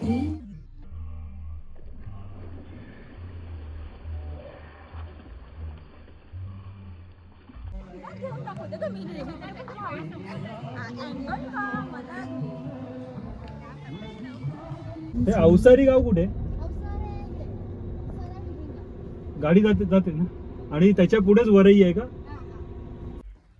अवसारी गाव कुठे? गाडी जाते ना, आणि त्याच्या पुढेच वरई आहे का?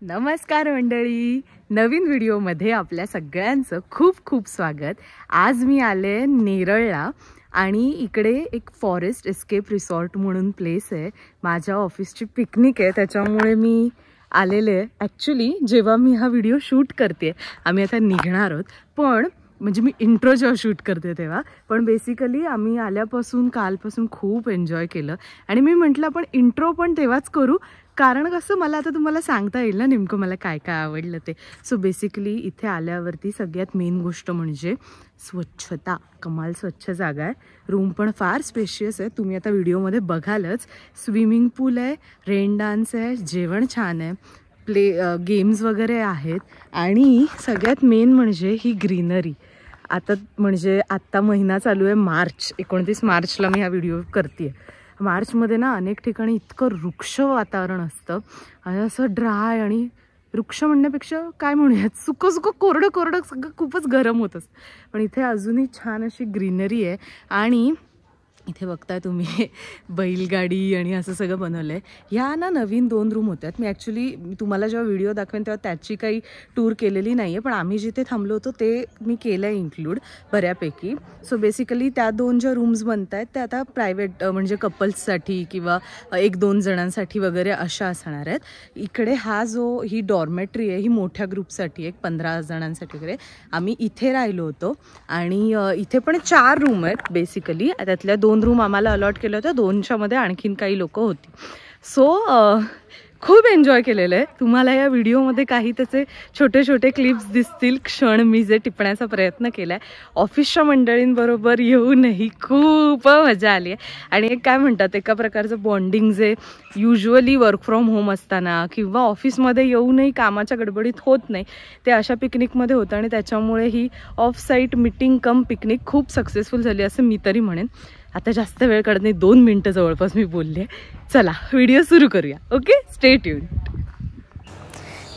नमस्कार मंडळी, नवीन व्हिडिओमध्ये आपल्या सगळ्यांचं खूप खूप स्वागत. आज मी आले नेरळला आणि इकडे एक फॉरेस्ट एस्केप रिसॉर्ट म्हणून प्लेस आहे. माझ्या ऑफिसची पिकनिक आहे, त्याच्यामुळे मी आलेले आहे. ॲक्च्युली जेव्हा मी हा व्हिडिओ शूट करते, आम्ही आता निघणार आहोत, पण म्हणजे मी इंट्रो जेव्हा शूट करते तेव्हा, पण बेसिकली आम्ही आल्यापासून कालपासून खूप एन्जॉय केलं. आणि मी म्हटलं आपण इंट्रो पण तेव्हाच करू, कारण कसं मला आता तुम्हाला सांगता येईल ना नेमकं मला काय काय आवडलं ते. सो बेसिकली इथे आल्यावरती सगळ्यात मेन गोष्ट म्हणजे स्वच्छता. कमाल स्वच्छ जागा आहे. रूम पण फार स्पेशियस आहे, तुम्ही आता व्हिडिओमध्ये बघालच. स्विमिंग पूल आहे, रेन डान्स आहे, जेवण छान आहे, गेम्स वगैरे आहेत, आणि सगळ्यात मेन म्हणजे ही ग्रीनरी. आता म्हणजे आत्ता महिना चालू आहे मार्च, 29 मार्चला मी हा व्हिडिओ करते. मार्चमध्ये ना अनेक ठिकाणी इतकं वृक्ष वातावरण असतं आणि असं ड्राय, आणि वृक्ष म्हणण्यापेक्षा काय म्हणूयात, सुकं सुकं कोरडं कोरडं सगळं खूपच गरम होत असतं. पण इथे अजूनही छान अशी ग्रीनरी आहे. आणि इथे बघताय तुम्ही बैलगाडी आणि असं सगळं बनवलं आहे. ह्या ना नवीन 2 रूम होत्यात. मी ॲक्च्युली तुम्हाला जेव्हा व्हिडिओ दाखवेन तेव्हा त्याची काही टूर केलेली नाही आहे, पण आम्ही जिथे थांबलो होतो ते मी केलं आहे इन्क्लूड बऱ्यापैकी. सो बेसिकली त्या 2 ज्या रूम्स बनत आहेत त्या आता प्रायव्हेट म्हणजे कपल्ससाठी किंवा 1-2 जणांसाठी वगैरे अशा असणार आहेत. इकडे ही डॉर्मेटरी आहे, ही मोठ्या ग्रुपसाठी आहे, 15 जणांसाठी वगैरे. आम्ही इथे राहिलो होतो आणि इथे पण 4 रूम आहेत बेसिकली. त्यातल्या 2 रूम आम्हाला अलॉट केलं होतं, 2च्या मध्ये आणखीन काही लोक होती. सो खूप एन्जॉय केलेलं आहे. तुम्हाला या व्हिडिओमध्ये काही त्याचे छोटे छोटे क्लिप्स दिसतील, क्षण मी जे टिपण्याचा प्रयत्न केला आहे. ऑफिसच्या मंडळींबरोबर येऊनही खूप मजा आली आहे. आणि एक काय म्हणतात, एका प्रकारचं बॉन्डिंग जे युजली वर्क फ्रॉम होम असताना किंवा ऑफिसमध्ये येऊनही कामाच्या गडबडीत होत नाही, ते अशा पिकनिकमध्ये होतं. आणि त्याच्यामुळे ही off site meeting cum picnic खूप सक्सेसफुल झाली असं मी तरी म्हणेन. आता जास्त वेळ काढत नाही, 2 मिनटं जवळपास मी बोलले. चला व्हिडिओ सुरू करूया. Okay, stay tune.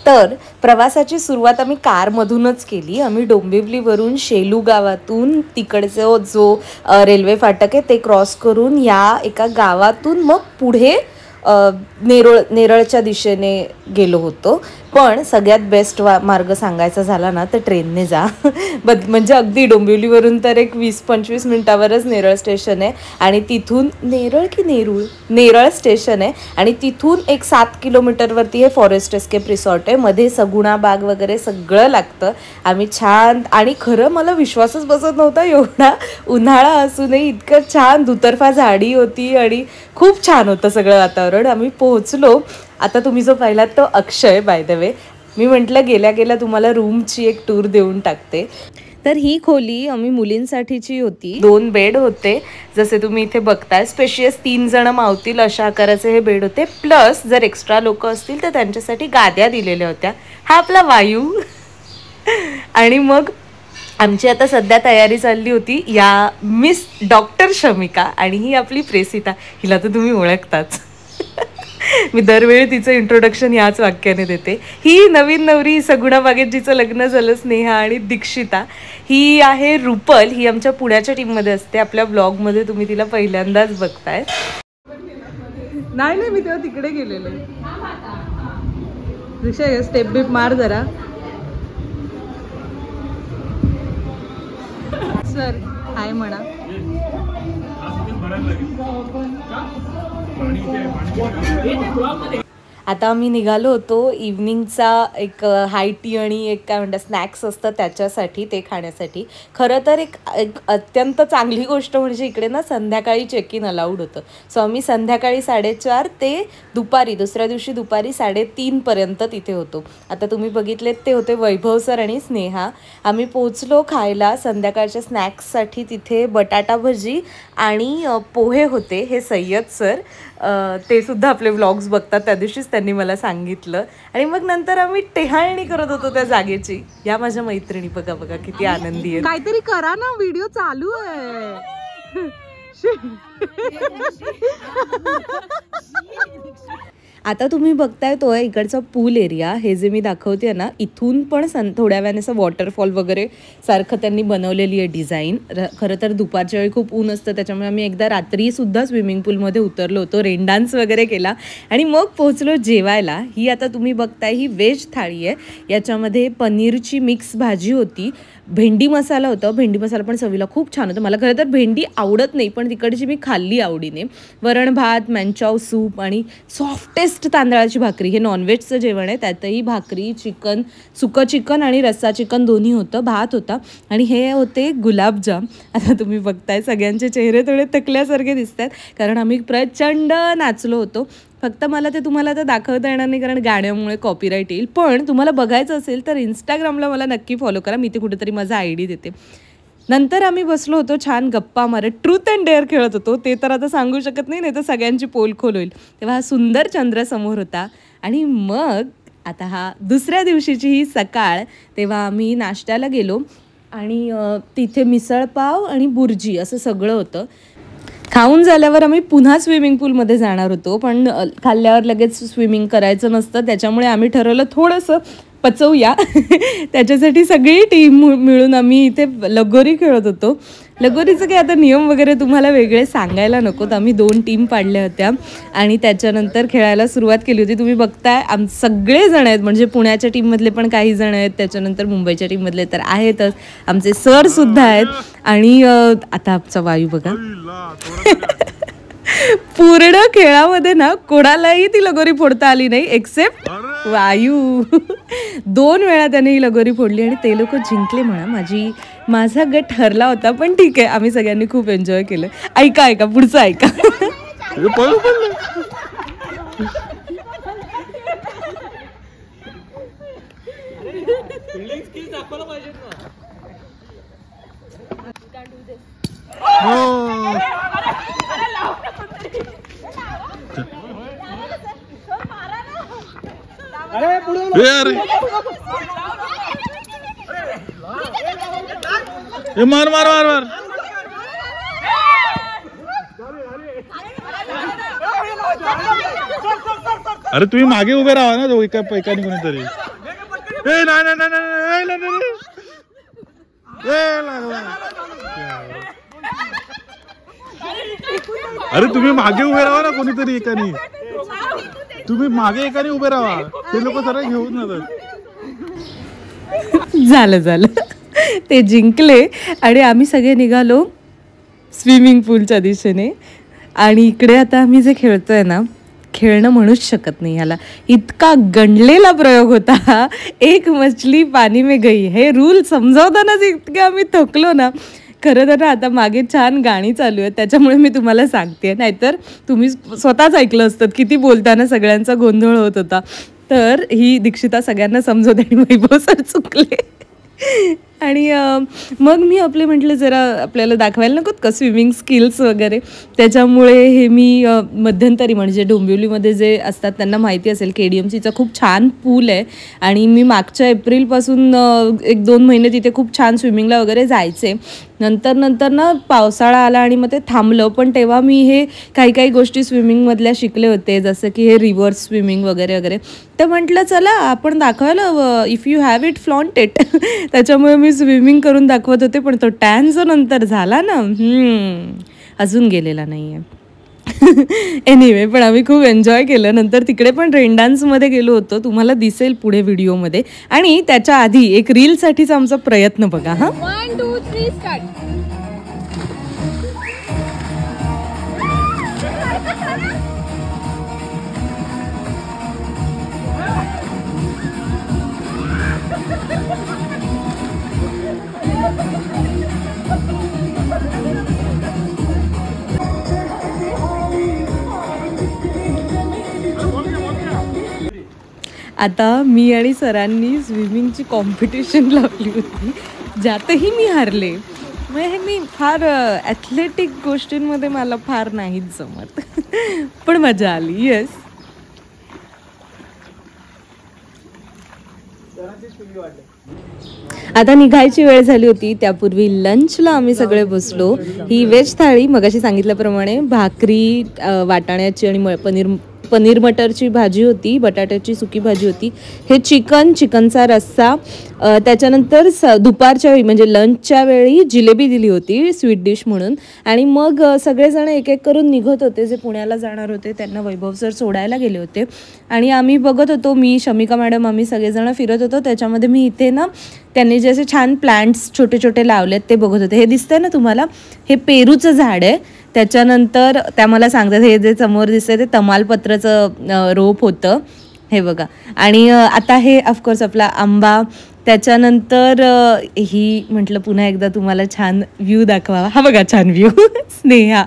तर प्रवासाची सुरुवात आम्ही कारमधूनच केली. आम्ही डोंबिवलीवरून शेलू गावातून तिकडचा जो रेल्वे फाटक आहे ते क्रॉस करून या एका गावातून मग पुढे नेरळच्या दिशेने गेलो होतो. पण सगळ्यात बेस्ट मार्ग सांगायचा झाला ना तर ट्रेनने जा. म्हणजे अगदी डोंबिवलीवरून तर एक 20-25 मिनिटावरच नेरळ स्टेशन आहे, आणि तिथून नेरळ स्टेशन आहे, आणि तिथून एक 7 किलोमीटरवरती हे फॉरेस्ट एस्केप रिसॉर्ट आहे. मध्ये सगुणा बाग वगैरे सगळं लागतं. आम्ही छान, आणि खरं मला विश्वासच बसत नव्हता, एवढा उन्हाळा असूनही इतकं छान दुतर्फा झाडी होती आणि खूप छान होतं सगळं वातावरण. आम्ही पोहोचलो. आता तुम्ही जो पाहिलात तो अक्षय, बाय द वे. मी म्हटलं गेल्या गेल्या तुम्हाला रूमची एक टूर देऊन टाकते. तर ही खोली आम्ही मुलींसाठीची होती. 2 बेड होते, जसे तुम्ही इथे बघताय. स्पेशियस 3 जण मावतील अशा आकाराचे हे बेड होते. प्लस जर एक्स्ट्रा लोक असतील तर त्यांच्यासाठी गाद्या दिलेल्या होत्या. हा आपला वायू. आणि मग आमची आता सध्या तयारी चालली होती. या मिस डॉक्टर शमिका, आणि ही आपली प्रेसिता. हिला तर तुम्ही ओळखताच. मी दरवेळी तिचं इंट्रोडक्शन याच वाक्याने देते. ही नवीन नवरी सगुणा बागेत जिचं लग्न झालं, स्नेहा, आणि दीक्षिता. ही आहे रुपल, ही आमच्या पुण्याच्या टीममध्ये असते. आपल्या ब्लॉगमध्ये तुम्ही तिला पहिल्यांदाच बघताय. नाही मी तेव्हा तिकडे गेलेले. रिक्षा स्टेप बिप मार जरा. सर हाय म्हणा. आता आम्ही निघालो होतो इव्हनिंगचा एक हाय टी आणि एक काय म्हणतात स्नॅक्स असतं त्याच्यासाठी, ते खाण्यासाठी. खरं तर एक अत्यंत चांगली गोष्ट म्हणजे इकडे ना संध्याकाळी चेक इन अलाउड होतं. सो आम्ही संध्याकाळी 4:30 ते दुपारी, दुसऱ्या दिवशी दुपारी 3:30 पर्यंत तिथे होतो. आता तुम्ही बघितलेत ते होते वैभव सर आणि स्नेहा. आम्ही पोचलो खायला संध्याकाळच्या स्नॅक्ससाठी. तिथे बटाटा भजी आणि पोहे होते. हे सय्यद सर. ते सुद्धा आपले व्लॉग्स बघतात, त्या दिवशीच त्यांनी मला सांगितलं. आणि मग नंतर आम्ही टेहाळणी करत होतो त्या जागेची. या माझ्या मैत्रिणी बघा बघा किती आनंदी आहे. काहीतरी करा ना, व्हिडिओ चालू आहे. आता तुम्ही बघताय तो आहे इकडचा पूल एरिया. हे जे मी दाखवते ना, इथून पण थोड्या वेळाने असं वॉटरफॉल वगैरे सारखं त्यांनी बनवलेली आहे डिझाईन. खरं तर दुपारच्या वेळी खूप ऊन असतं, त्याच्यामुळे आम्ही एकदा रात्रीसुद्धा स्विमिंग पूलमध्ये उतरलो होतो, रेन डान्स वगैरे केला आणि मग पोहोचलो जेवायला. ही आता तुम्ही बघताय ही व्हेज थाळी आहे. याच्यामध्ये पनीरची मिक्स भाजी होती, भेंडी मसाला होता. भेंडी मसाला पण चवीला खूप छान होता. मला खरं तर भेंडी आवडत नाही, पण तिकडची मी खाल्ली आवडीने. वरण भात, मॅनचाव सूप आणि सॉफ्टेस्ट तांदळाची भाकरी. हे नॉनव्हेजचं जेवण आहे, त्यातही भाकरी, चिकन, सुकं चिकन आणि रस्सा चिकन दोन्ही होतं, भात होता आणि हे होते गुलाबजाम. आता तुम्ही बघताय सगळ्यांचे चेहरे थोडे थकल्यासारखे दिसत आहेत, कारण आम्ही प्रचंड नाचलो होतो. फक्त मला ते तुम्हाला आता दाखवता येणार नाही, कारण गाण्यामुळे कॉपीराईट येईल. पण तुम्हाला बघायचं असेल तर इंस्टाग्रामला मला नक्की फॉलो करा, मी ते कुठेतरी माझा ID देते. नंतर आम्ही बसलो होतो छान गप्पा मारत, ट्रूथ अँड डेअर खेळत होतो. ते तर आता सांगू शकत नाही, नाही तर सगळ्यांची पोलखोल होईल. तेव्हा हा सुंदर चंद्र समोर होता. आणि मग आता हा दुसऱ्या दिवशीची ही सकाळ. तेव्हा आम्ही नाश्त्याला गेलो आणि तिथे मिसळपाव आणि बुर्जी असं सगळं होतं. खाऊन झाल्यावर आम्ही पुन्हा स्विमिंग पूलमध्ये जाणार होतो, पण खाल्ल्यावर लगेच स्विमिंग करायचं नसतं, त्याच्यामुळे आम्ही ठरवलं थोडंसं पचवूया. त्याच्यासाठी सगळी टीम मिळून आम्ही इथे लगोरी खेळत होतो. लगोरीचं काही आता नियम वगैरे तुम्हाला वेगळे सांगायला नकोत. आम्ही 2 टीम पाडल्या होत्या आणि त्याच्यानंतर खेळायला सुरुवात केली होती. तुम्ही बघताय सगळे जण आहेत, म्हणजे पुण्याच्या टीममधले पण काही जण आहेत, त्याच्यानंतर मुंबईच्या टीममधले तर आहेतच, आमचे सर सुद्धा आहेत. आणि आता आमचा वायू बघा, पूर्ण खेळामध्ये ना कोणालाही ती लगोरी फोडता आली नाही एक्सेप्ट वायू. 2 वेळा त्याने ही लगोरी फोडली आणि ते लोक जिंकले म्हणा. माझा गट हरला होता, पण ठीक आहे, आम्ही सगळ्यांनी खूप एन्जॉय केलं. ऐका पुढचं ऐका. मार मार मार मार. अरे तुम्ही मागे उभे राहा ना, एकाने कोणीतरी. अरे तुम्ही मागे उभे राहा ना, कोणीतरी एकाने. तुम्ही मागे एकाने उभे राहा, ते लोक सगळे घेऊन जातात. झालं ते जिंकले आणि आम्ही सगळे निघालो स्विमिंग पूलच्या दिशेने. आणि इकडे आता आम्ही जे खेळतोय ना, खेळणं म्हणूच शकत नाही ह्याला, इतका गणलेला प्रयोग होता. एक मछली पाणी में गई, हे रूल समजावतानाच इतके आम्ही थकलो ना. खरं तर आता मागे छान गाणी चालू आहेत, त्याच्यामुळे मी तुम्हाला सांगते, नाहीतर तुम्ही स्वतःच ऐकलं असतं किती बोलताना सगळ्यांचा गोंधळ होत होता. तर ही दीक्षिता सगळ्यांना समजवते आणि वैभव सर चुकले. आणि मग मी आपले म्हटलं जरा आपल्याला दाखवायला नकोत का स्विमिंग स्किल्स वगैरे, त्याच्यामुळे हे मी मध्यंतरी म्हणजे डोंबिवलीमध्ये जे असतात त्यांना माहिती असेल, KDMCचा खूप छान पूल आहे आणि मी मागच्या एप्रिलपासून 1-2 महिने तिथे खूप छान स्विमिंगला वगैरे जायचे. नंतर ना पावसाळा आला आणि मग ते थांबलं, पण तेव्हा मी हे काही गोष्टी स्विमिंगमधल्या शिकले होते, जसं की हे रिव्हर्स स्विमिंग वगैरे. तर म्हटलं चला आपण दाखवायला, if you have it flaunt it. त्याच्यामुळे मी स्विमिंग करून दाखवत होते, पण तो टॅन जो नंतर झाला ना, अजून गेलेला नाही आहे. एनिवे, पण आम्ही खूप एन्जॉय केलं. नंतर तिकडे पण रेन डान्समध्ये गेलो होतो, तुम्हाला दिसेल पुढे व्हिडिओमध्ये. आणि त्याच्या आधी एक रीलसाठीचा आमचा प्रयत्न बघा. 1, 2, 3 स्टार्ट. आता मी आणि सरांनी स्विमिंगची कॉम्पिटिशन लावली होती, ज्यातही मी हारले. मी फार ॲथलेटिक गोष्टींमध्ये मला फार नाहीच जमत पण मजा आली. येस. आता निघायची वेळ झाली होती, त्यापूर्वी लंचला आम्ही सगळे बसलो. ही व्हेज थाळी मगाशी सांगितल्याप्रमाणे भाकरी, वाटाण्याची आणि पनीर मटरची भाजी होती, बटाट्याची सुकी भाजी होती, हे चिकनचा रस्सा, त्याच्यानंतर दुपारच्या वेळी म्हणजे लंचच्या वेळी जिलेबी दिली होती स्वीट डिश म्हणून. आणि मग सगळेजण एक एक करून निघत होते. जे पुण्याला जाणार होते त्यांना वैभव सर सोडायला गेले होते आणि आम्ही बघत होतो, मी शमिका मॅडम आम्ही सगळेजण फिरत होतो. त्याच्यामध्ये मी इथे ना त्यांनी जे असे छान प्लांट्स छोटे छोटे लावलेत ते बघत होते. हे दिसतंय ना तुम्हाला, हे पेरूचं झाड आहे. त्याच्यानंतर त्या मला सांगतात हे जे समोर दिसतंय ते तमालपत्राचं रोप होतं, हे बघा. आणि आता हे ऑफकोर्स आपला आंबा. त्याच्यानंतर ही म्हटलं पुन्हा एकदा तुम्हाला छान व्ह्यू दाखवावा. हा बघा छान व्ह्यू स्नेहा.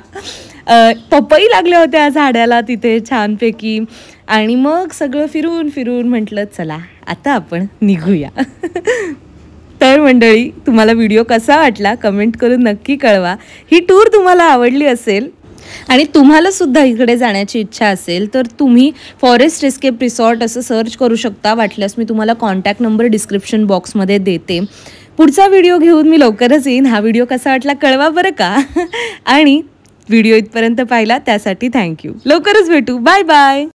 पपई लागल्या होत्या झाडाला तिथे छानपैकी. आणि मग सगळं फिरून म्हटलं चला आता आपण निघूया. तर मंडळी, तुम्हाला व्हिडिओ कसा वाटला कमेंट करून नक्की कळवा. ही टूर तुम्हाला आवडली असेल आणि तुम्हाला सुद्धा इकडे जाण्याची इच्छा असेल तर तुम्ही फॉरेस्ट एस्केप रिसॉर्ट असं सर्च करू शकता. वाटल्यास मी तुम्हाला कॉन्टॅक्ट नंबर डिस्क्रिप्शन बॉक्समध्ये देते. पुढचा व्हिडिओ घेऊन मी लवकरच येईन. हा व्हिडिओ कसा वाटला कळवा बरं का. आणि व्हिडिओ इथपर्यंत पाहिला त्यासाठी थँक्यू. लवकरच भेटू. Bye bye.